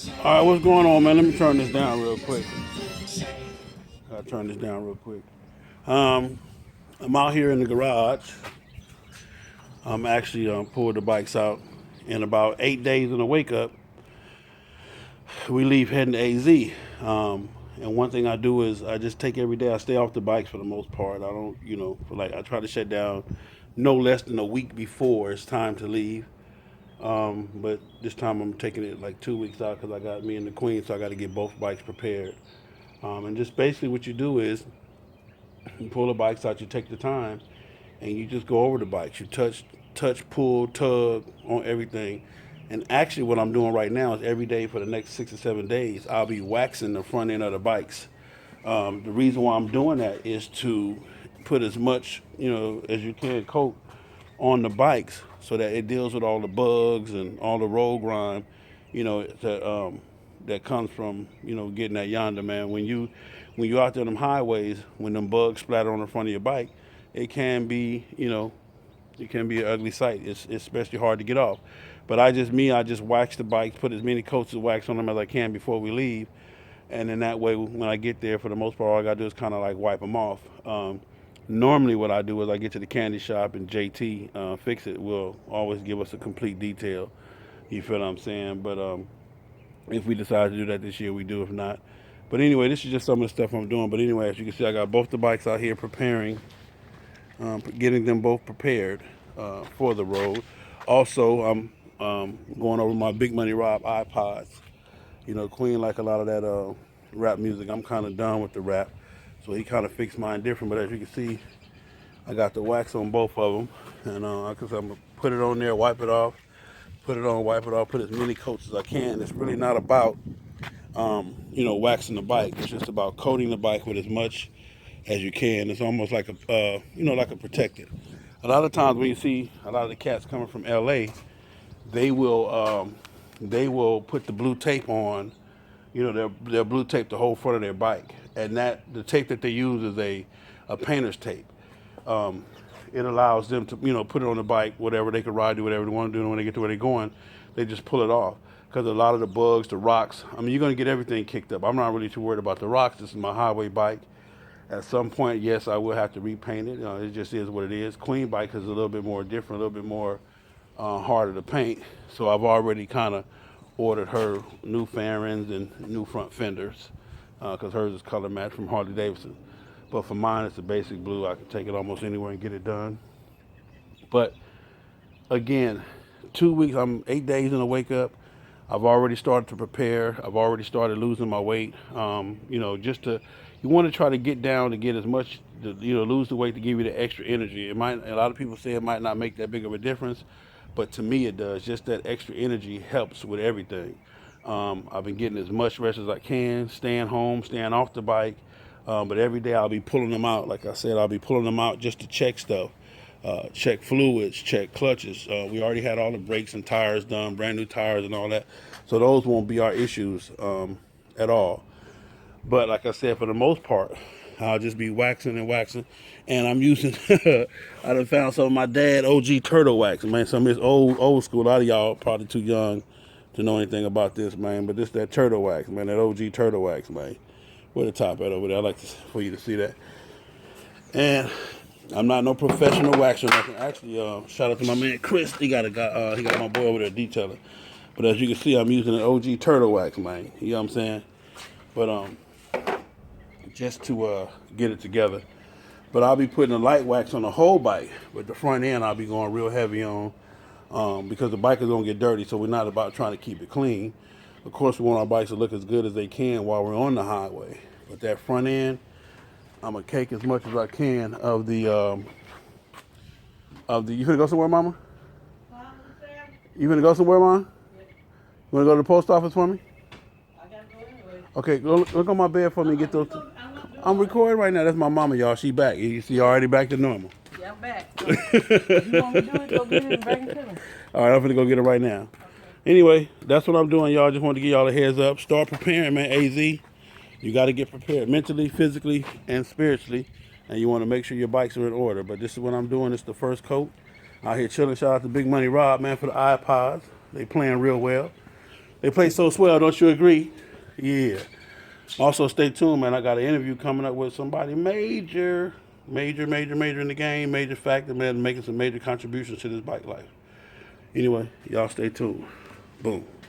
All right, what's going on, man? Let me turn this down real quick. I'll turn this down real quick. Um, I'm out here in the garage. I'm actually pulled the bikes out. In about 8 days in the wake up, we leave heading to AZ. And one thing I do is I just take every day. I stay off the bikes for the most part. I don't, I try to shut down no less than a week before it's time to leave. But this time I'm taking it like 2 weeks out because I got me and the queen, so I got to get both bikes prepared. And just basically what you do is you pull the bikes out, you take the time, and you just go over the bikes. You touch, pull, tug on everything. And actually, what I'm doing right now is every day for the next 6 or 7 days, I'll be waxing the front end of the bikes. The reason why I'm doing that is to put as much, as you can coat on the bikes so that it deals with all the bugs and all the road grime, that comes from, getting that yonder, man. When you out there on them highways, when them bugs splatter on the front of your bike, it can be, it can be an ugly sight. It's especially hard to get off. But I just wax the bikes, put as many coats of wax on them as I can before we leave. And then that way, when I get there, for the most part, all I got to do is kind of like wipe them off. Normally, what I do is I get to the candy shop and JT Fix It will always give us a complete detail. You feel what I'm saying? But if we decide to do that this year, we do. If not, but anyway, this is just some of the stuff I'm doing. But anyway, as you can see, I got both the bikes out here preparing, getting them both prepared for the road. Also, I'm going over my Big Money Rob iPods. Queen like a lot of that rap music. I'm kind of done with the rap, so he kind of fixed mine different. But as you can see, I got the wax on both of them, and I'm gonna put it on there, wipe it off, put it on, wipe it off, put as many coats as I can. It's really not about waxing the bike. It's just about coating the bike with as much as you can. It's almost like like a protectant. A lot of times when you see a lot of the cats coming from LA, they will put the blue tape on. They'll blue tape the whole front of their bike, and that the tape that they use is a painter's tape. Um, it allows them to put it on the bike, whatever they can ride, do whatever they want to do, and when they get to where they're going, they just pull it off. Because a lot of the bugs, the rocks, I mean, you're going to get everything kicked up. I'm not really too worried about the rocks. This is my highway bike. At some point, yes, I will have to repaint it. It just is what it is. Queen bike is a little bit more different, a little bit more harder to paint. So I've already kind of ordered her new fairings and new front fenders because hers is color match from Harley Davidson. But for mine, it's a basic blue. I can take it almost anywhere and get it done. But again, 2 weeks, I'm 8 days in the wake up. I've already started to prepare. I've already started losing my weight. You want to try to get down to get as much, lose the weight to give you the extra energy. A lot of people say it might not make that big of a difference, but to me it does. Just that extra energy helps with everything. I've been getting as much rest as I can, staying home, staying off the bike. But every day I'll be pulling them out. Like I said, I'll be pulling them out just to check stuff, check fluids, check clutches. We already had all the brakes and tires done, brand new tires and all that. So those won't be our issues at all. But like I said, for the most part, I'll just be waxing and waxing. And I'm using, I done found some of my dad OG turtle wax, man. Some of this old school. A lot of y'all probably too young to know anything about this, man. But this that turtle wax, man. That OG turtle wax, man. Where the top at over there? I'd like for you to see that. And I'm not no professional waxer or nothing. Actually, shout out to my man Chris. He got my boy over there detailing. But as you can see, I'm using an OG turtle wax, man. You know what I'm saying? But just to get it together. But I'll be putting a light wax on the whole bike. But the front end I'll be going real heavy on because the bike is going to get dirty. So we're not about trying to keep it clean. Of course, we want our bikes to look as good as they can while we're on the highway. But that front end, I'm going to cake as much as I can of the, you finna go somewhere, Mama? You finna go somewhere, Mom? You want to go to the post office for me? I gotta go anyway. Okay, look on my bed for me and get those. I'm recording right now. That's my mama, y'all. She back. You see, already back to normal. Yeah, I'm back. So, you want me to do it? Go get it and bring it to me. All right, I'm gonna go get it right now. Okay. Anyway, that's what I'm doing, y'all. Just wanted to give y'all a heads up. Start preparing, man. AZ, you got to get prepared mentally, physically, and spiritually, and you want to make sure your bikes are in order. But this is what I'm doing. It's the first coat. Out here chilling. Shout out to Big Money Rob, man, for the iPods. They playing real well. They play so swell, don't you agree? Yeah. Also, stay tuned, man. I got an interview coming up with somebody major in the game, major factor, man, making some major contributions to this bike life. Anyway, y'all stay tuned. Boom.